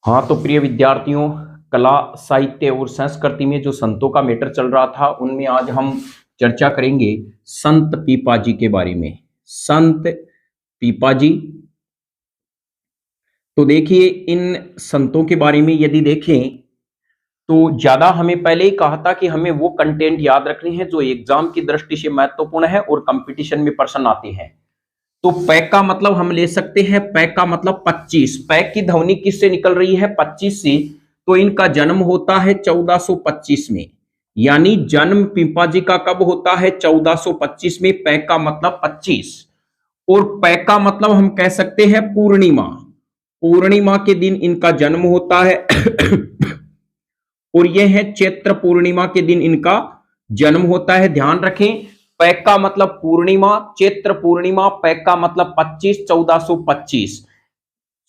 हाँ, तो प्रिय विद्यार्थियों, कला, साहित्य और संस्कृति में जो संतों का मैटर चल रहा था, उनमें आज हम चर्चा करेंगे संत पीपाजी के बारे में। संत पीपाजी, तो देखिए इन संतों के बारे में यदि देखें तो ज्यादा हमें पहले ही कहा था कि हमें वो कंटेंट याद रखने हैं जो एग्जाम की दृष्टि से महत्वपूर्ण है और कंपटीशन में प्रश्न आते हैं। तो पैक का मतलब हम ले सकते हैं, पैक का मतलब 25। पैक की ध्वनि किससे निकल रही है? 25 से। तो इनका जन्म होता है 1425 में, यानी जन्म पीपाजी का कब होता है? 1425 में। पैक का मतलब 25 और पैक का मतलब हम कह सकते हैं पूर्णिमा। पूर्णिमा के दिन इनका जन्म होता है और यह है चैत्र पूर्णिमा के दिन इनका जन्म होता है। ध्यान रखें, पैक का मतलब पूर्णिमा, चैत्र पूर्णिमा, पैक का मतलब 25, 1425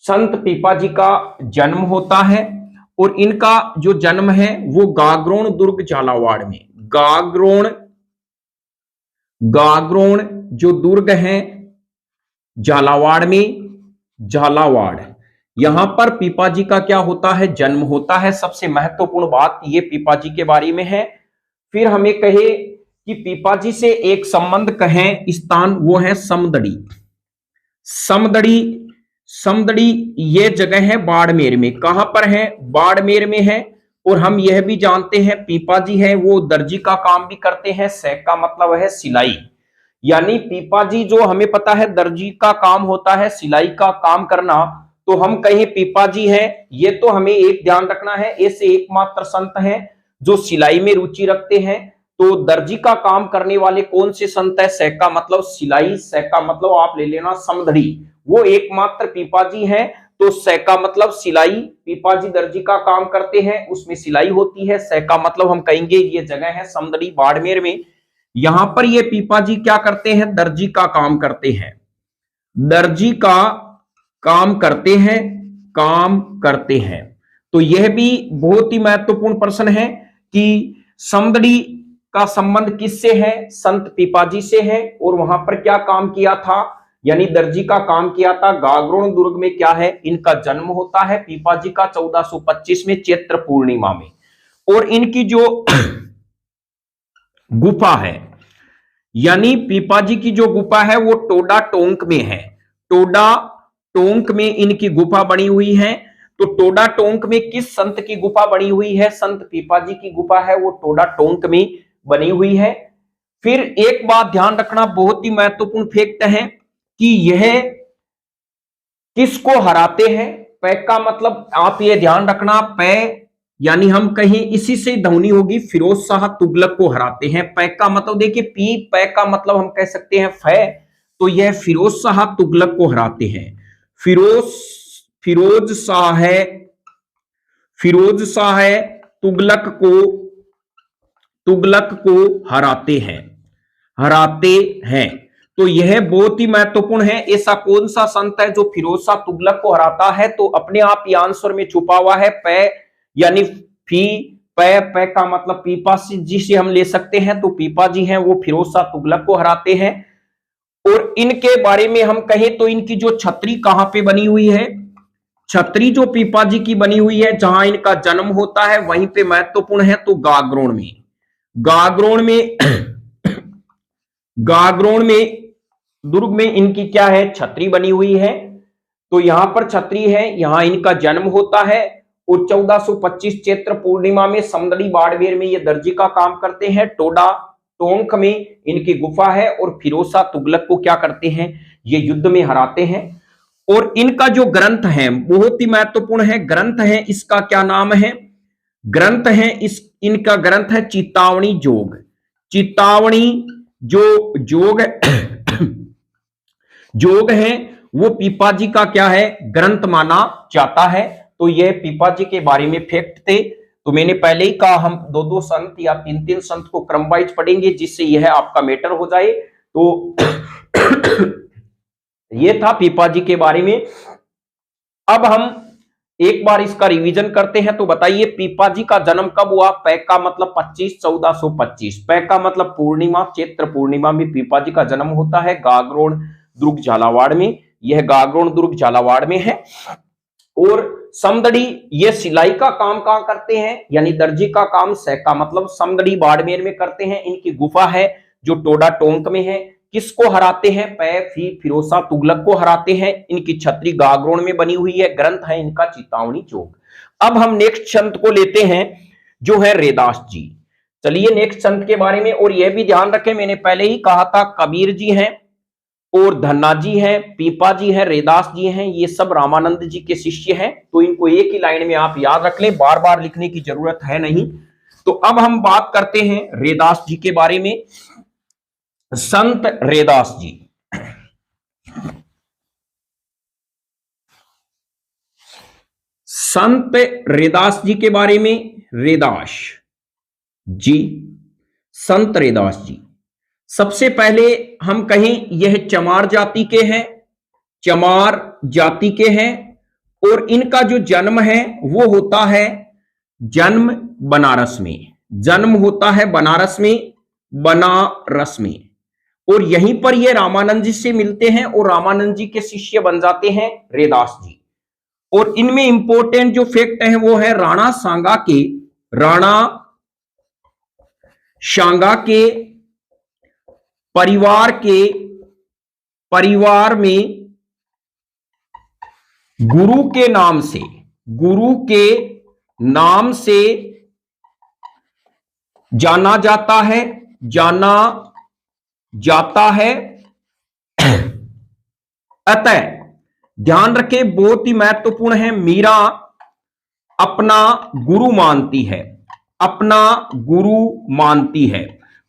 संत पीपाजी का जन्म होता है। और इनका जो जन्म है वो गागरोन दुर्ग झालावाड़ में। गागरोन गागरोन जो दुर्ग है झालावाड़ में, झालावाड़, यहां पर पीपाजी का क्या होता है? जन्म होता है। सबसे महत्वपूर्ण बात ये पीपाजी के बारे में है। फिर हमें कहे कि पीपाजी से एक संबंध कहें स्थान, वो है समदड़ी। समदड़ी, समदड़ी ये जगह है बाड़मेर में। कहां पर है? बाड़मेर में है। और हम यह भी जानते हैं पीपाजी है वो दर्जी का काम भी करते हैं। सैक का मतलब है सिलाई, यानी पीपाजी जो हमें पता है दर्जी का काम होता है, सिलाई का काम करना। तो हम कहें पीपाजी है, ये तो हमें एक ध्यान रखना है, ऐसे एकमात्र संत हैं जो सिलाई में रुचि रखते हैं। तो दर्जी का काम करने वाले कौन से संत है? सैक का मतलब सिलाई, सैक का मतलब आप ले लेना समदड़ी, वो एकमात्र पीपाजी हैं। तो सैक का मतलब सिलाई, पीपाजी दर्जी का काम करते हैं, उसमें सिलाई होती है। सैक का मतलब हम कहेंगे ये जगह है समदड़ी बाड़मेर में। यहां पर ये पीपाजी क्या करते हैं? दर्जी का काम करते हैं। दर्जी का काम करते हैं, काम करते हैं। तो यह भी बहुत ही महत्वपूर्ण प्रश्न है कि समदड़ी का संबंध किससे है? संत पीपाजी से है। और वहां पर क्या काम किया था? यानी दर्जी का काम किया था। गागरोन दुर्ग में क्या है? इनका जन्म होता है पीपाजी का 1425 में चैत्र पूर्णिमा में। और इनकी जो गुफा है, यानी पीपाजी की जो गुफा है वो टोडा टोंक में है। टोडा टोंक में इनकी गुफा बनी हुई है। तो टोडा टोंक में किस संत की गुफा बनी हुई है? संत पीपाजी की गुफा है वो टोडा टोंक में बनी हुई है। फिर एक बात ध्यान रखना, बहुत ही महत्वपूर्ण फैक्ट है कि यह किसको हराते हैं? पै का मतलब आप ये ध्यान रखना, पै यानी हम कहें इसी से ध्वनि होगी, फिरोज शाह तुगलक को हराते हैं। पै का मतलब देखिए, पी पै का मतलब हम कह सकते हैं फै, तो यह फिरोज शाह तुगलक को हराते हैं। फिरोज फिरोज शाह है, फिरोज शाह है तुगलक को हराते हैं, हराते हैं। तो यह बहुत ही महत्वपूर्ण है। ऐसा कौन सा संत है जो फिरोज शाह तुगलक को हराता है? तो अपने आप ही आंसर में छुपा हुआ है पै, यानी फी पै। पै का मतलब पीपाजी जी से हम ले सकते हैं। तो पीपाजी हैं वो फिरोज शाह तुगलक को हराते हैं। और इनके बारे में हम कहें तो इनकी जो छतरी कहां पे बनी हुई है? छतरी जो पीपाजी की बनी हुई है, जहां इनका जन्म होता है वहीं पे महत्वपूर्ण है। तो गागरोन में, गागरोन में गागरोन में दुर्ग में इनकी क्या है? छतरी बनी हुई है। तो यहां पर छतरी है, यहां इनका जन्म होता है। और 1425 चैत्र पूर्णिमा में समदड़ी बाड़मेर में ये दर्जी का काम करते हैं। टोडा टोंक में इनकी गुफा है। और फिरोज शाह तुगलक को क्या करते हैं? ये युद्ध में हराते हैं। और इनका जो ग्रंथ है बहुत ही महत्वपूर्ण है। ग्रंथ है, इसका क्या नाम है? ग्रंथ है इनका ग्रंथ है चितावनी जोग। चितावनी जो जोग जोग है वो पीपाजी का क्या है? ग्रंथ माना जाता है। तो यह पीपाजी के बारे में फैक्ट थे। तो मैंने पहले ही कहा हम दो दो संत या तीन तीन संत को क्रम वाइज पढ़ेंगे जिससे यह आपका मैटर हो जाए। तो यह था पीपाजी के बारे में। अब हम एक बार इसका रिवीजन करते हैं। तो बताइए पीपाजी का जन्म कब हुआ? पै का मतलब 25, 1425। पै का मतलब पूर्णिमा, चैत्र पूर्णिमा में पीपाजी का जन्म होता है। गागरोन दुर्ग झालावाड़ में, यह गागरोन दुर्ग झालावाड़ में है। और समदड़ी ये सिलाई का काम कहां करते हैं, यानी दर्जी का काम सहका मतलब समदड़ी बाड़मेर में करते हैं। इनकी गुफा है जो टोडा टोंक में है। किसको हराते हैं, फिरोसा तुगलक को हराते हैं। इनकी छतरी गागरोन में बनी हुई है। ग्रंथ है इनका चितावनी चौक। अब हम नेक्स्ट संत को लेते हैं जो है रैदास जी। चलिए नेक्स्ट संत के बारे में, और यह भी ध्यान रखें मैंने पहले ही कहा था कबीर जी हैं और धन्ना जी हैं, पीपा जी हैं, रैदास जी हैं, ये सब रामानंद जी के शिष्य हैं। तो इनको एक ही लाइन में आप याद रख लें, बार बार लिखने की जरूरत है नहीं। तो अब हम बात करते हैं रैदास जी के बारे में। संत रैदास जी, संत रैदास जी के बारे में। रैदास जी, संत रैदास जी, सबसे पहले हम कहें यह चमार जाति के हैं, चमार जाति के हैं। और इनका जो जन्म है वो होता है, जन्म बनारस में, जन्म होता है बनारस में, बनारस में। और यहीं पर ये रामानंद जी से मिलते हैं और रामानंद जी के शिष्य बन जाते हैं रैदास जी। और इनमें इंपॉर्टेंट जो फैक्ट है वो है राणा सांगा के, राणा सांगा के परिवार में गुरु के नाम से, गुरु के नाम से जाना जाता है, जाना जाता है। अतः ध्यान रखें, बहुत ही महत्वपूर्ण है, मीरा अपना गुरु मानती है, अपना गुरु मानती है।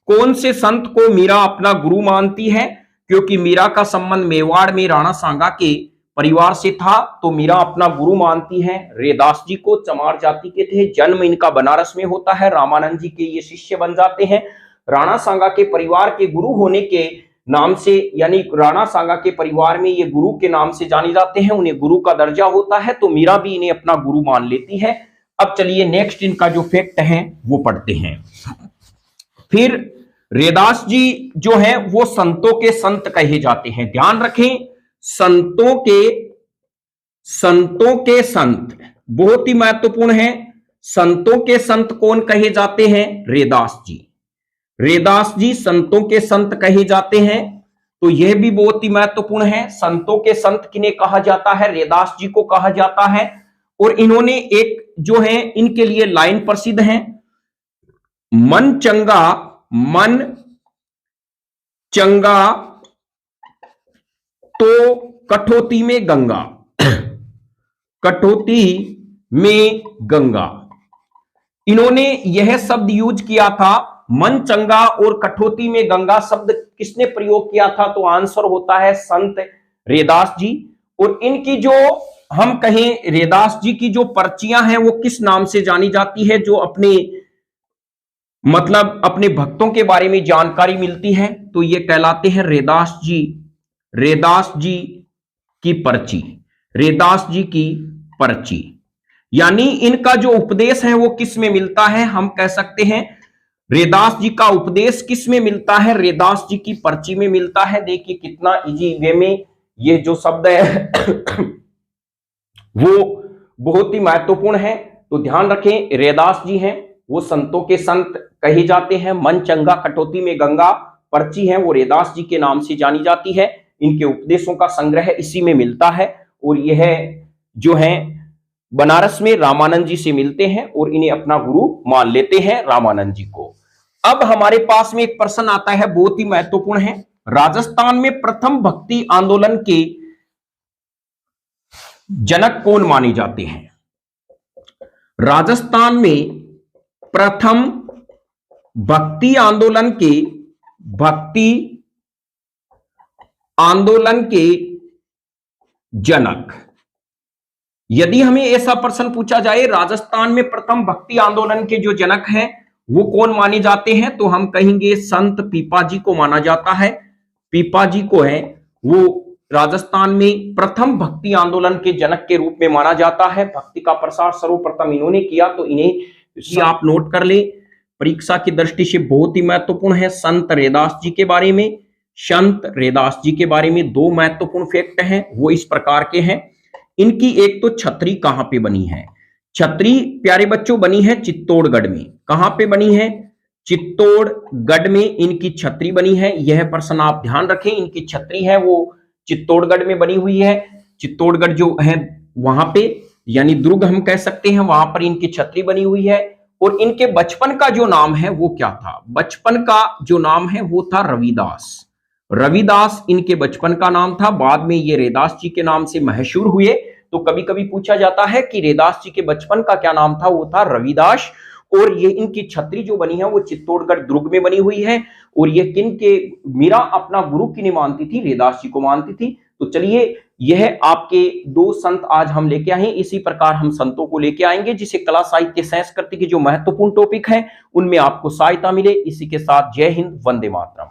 कौन से संत को मीरा अपना गुरु मानती है? क्योंकि मीरा का संबंध मेवाड़ में राणा सांगा के परिवार से था, तो मीरा अपना गुरु मानती है रैदास जी को। चमार जाति के थे, जन्म इनका बनारस में होता है, रामानंद जी के ये शिष्य बन जाते हैं। राणा सांगा के परिवार के गुरु होने के नाम से, यानी राणा सांगा के परिवार में ये गुरु के नाम से जाने जाते हैं, उन्हें गुरु का दर्जा होता है, तो मीरा भी इन्हें अपना गुरु मान लेती है। अब चलिए नेक्स्ट इनका जो फैक्ट है वो पढ़ते हैं। फिर रैदास जी जो है वो संतों के संत कहे जाते हैं। ध्यान रखें, संतों के संत बहुत ही महत्वपूर्ण है। संतों के संत कौन कहे जाते हैं? रैदास जी। रैदास जी संतों के संत कहे जाते हैं, तो यह भी बहुत ही महत्वपूर्ण है। संतों के संत किन्हें कहा जाता है? रैदास जी को कहा जाता है। और इन्होंने एक जो है इनके लिए लाइन प्रसिद्ध है, मन चंगा तो कठौती में गंगा, कठौती में गंगा। इन्होंने यह शब्द यूज किया था, मन चंगा और कठौती में गंगा शब्द किसने प्रयोग किया था? तो आंसर होता है संत रैदास जी। और इनकी जो हम कहें रैदास जी की जो पर्चियां हैं वो किस नाम से जानी जाती है? जो अपने मतलब अपने भक्तों के बारे में जानकारी मिलती है, तो ये कहलाते हैं रैदास जी, रैदास जी की पर्ची, रैदास जी की पर्ची। यानी इनका जो उपदेश है वो किस में मिलता है? हम कह सकते हैं रैदास जी का उपदेश किस में मिलता है? रैदास जी की पर्ची में मिलता है। देखिए कितना इजी वे में ये जो शब्द है वो बहुत ही महत्वपूर्ण है। तो ध्यान रखें, रैदास जी हैं वो संतों के संत कहे जाते हैं। मन चंगा कटौती में गंगा पर्ची है वो रैदास जी के नाम से जानी जाती है। इनके उपदेशों का संग्रह इसी में मिलता है। और यह जो है बनारस में रामानंद जी से मिलते हैं और इन्हें अपना गुरु मान लेते हैं, रामानंद जी को। अब हमारे पास में एक प्रश्न आता है, बहुत ही महत्वपूर्ण है। राजस्थान में प्रथम भक्ति आंदोलन के जनक कौन माने जाते हैं? राजस्थान में प्रथम भक्ति आंदोलन के जनक, यदि हमें ऐसा प्रश्न पूछा जाए राजस्थान में प्रथम भक्ति आंदोलन के जो जनक हैं वो कौन माने जाते हैं, तो हम कहेंगे संत पीपा जी को माना जाता है। पीपा जी को है वो राजस्थान में प्रथम भक्ति आंदोलन के जनक के रूप में माना जाता है। भक्ति का प्रसार सर्वप्रथम इन्होंने किया, तो इन्हें आप नोट कर ले, परीक्षा की दृष्टि से बहुत ही महत्वपूर्ण है। संत रैदास जी के बारे में, संत रैदास जी के बारे में दो महत्वपूर्ण फैक्ट हैं, वो इस प्रकार के हैं। इनकी एक तो छतरी कहां पे बनी है? छतरी प्यारे बच्चों बनी है चित्तौड़गढ़ में। कहां पे बनी है? चित्तौड़गढ़ में इनकी छतरी बनी है। यह प्रश्न आप ध्यान रखें, इनकी छतरी है वो चित्तौड़गढ़ में बनी हुई है। चित्तौड़गढ़ जो है वहां पे, यानी दुर्ग हम कह सकते हैं, वहां पर इनकी छतरी बनी हुई है। और इनके बचपन का जो नाम है वो क्या था? बचपन का जो नाम है वो था रविदास। रविदास इनके बचपन का नाम था। बाद में ये रैदास जी के नाम से मशहूर हुए। तो कभी कभी पूछा जाता है कि रैदास जी के बचपन का क्या नाम था? वो था रविदास। और ये इनकी छतरी जो बनी है वो चित्तौड़गढ़ दुर्ग में बनी हुई है। और ये किन के, मीरा अपना गुरु किन्हें मानती थी? रैदास जी को मानती थी। तो चलिए, यह आपके दो संत आज हम लेके आए हैं। इसी प्रकार हम संतों को लेके आएंगे जिसे कला साहित्य संस्कृति के जो महत्वपूर्ण टॉपिक हैं उनमें आपको सहायता मिले। इसी के साथ जय हिंद, वंदे मातरम।